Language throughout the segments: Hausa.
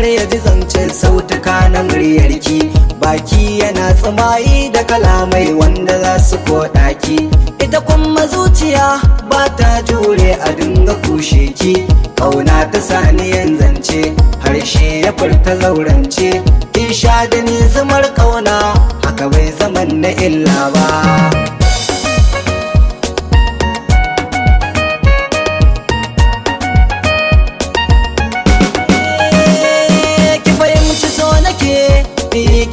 har ya ji zancen sautuka na muryarki. Baki yana tsimayi da kalamai wanda za su koɗaki. Ita kuma zuciya ba ta jure a dinga kushe ki. Ƙauna ta saniyan zance, harshe ya furta zaurance. In sha da ni zumar ƙauna, haka bai zaman na illa ba.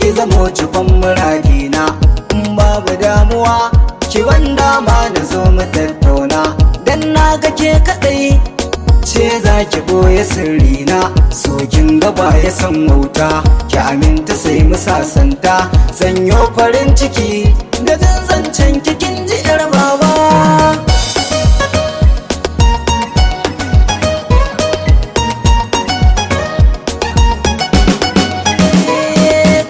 Ki zamo cikon muradina, in babu damuwa ki wanda ma na zo mu tattauna. Dan na ga ke kadai ce za ki boye sirrina, so kin gaba ya san wauta, ki aminta sai mu sasanta. Sanyo farin ciki da zancen kin ji yar baba.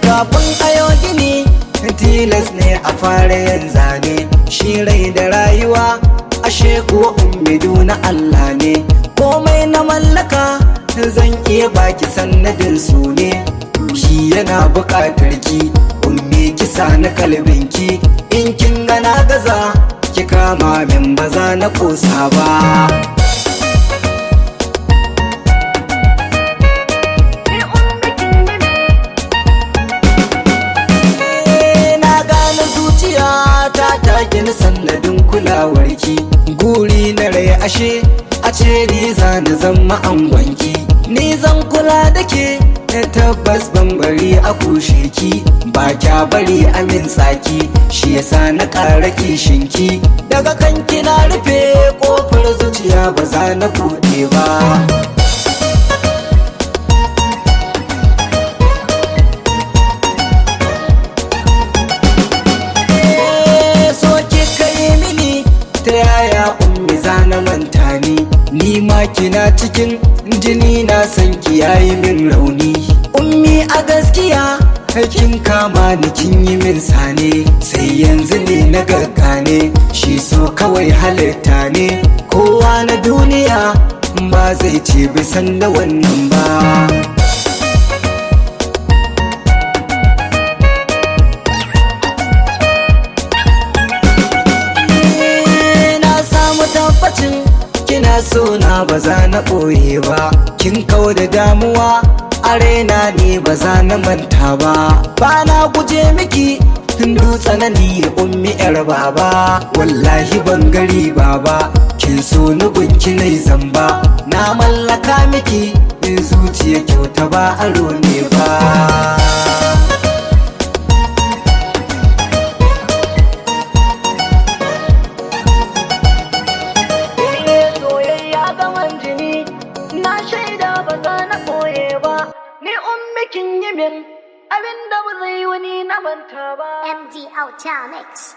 Kafin ayo gini tilas ne a fara yin zane. Shi rai da rayuwa ashe kuwa ummidu na Allah ne. Komai na mallaka zan iya baki sannadin su ne. Shi yana buƙatar ki ummi kisa na kalbinki. In kin gana gaza ki kama min baza na kosa ba. Ta gini sannadin kulawarki. Guri na rai ashe a ce ni za na zama angonki. Ni zan kula da ke tabbas ban bari a kushe ki. Ba kya bari amin tsaki, shi yasa na ƙara kishinki. Daga kanki na rufe ƙofar zuciya ba za na buɗe ba. Ta yaya ummi za na manta ni ma kina cikin jini na san ki yayi min rauni. Ummi a gaskiya kin kama ni kin yi min sane, sai yanzu ne na gaggane shi so kawai halitta ne. Kowa na duniya ba zai ce bisan da wannan ba. Kina so na ba za na ɓoye ba, kin kau da damuwa a raina ne ba za na manta ba. Ba na guje miki dutse na ni ummi yar baba. Wallahi ban gari baba, kin so ni gunki nai zamba. Na mallaka miki in zuciya kyauta ba aro ne ba. Na shaida ba za na ɓoye ba, ni ummi kin yi min abin da ba zai wani na manta ba. MD Ultra Mix.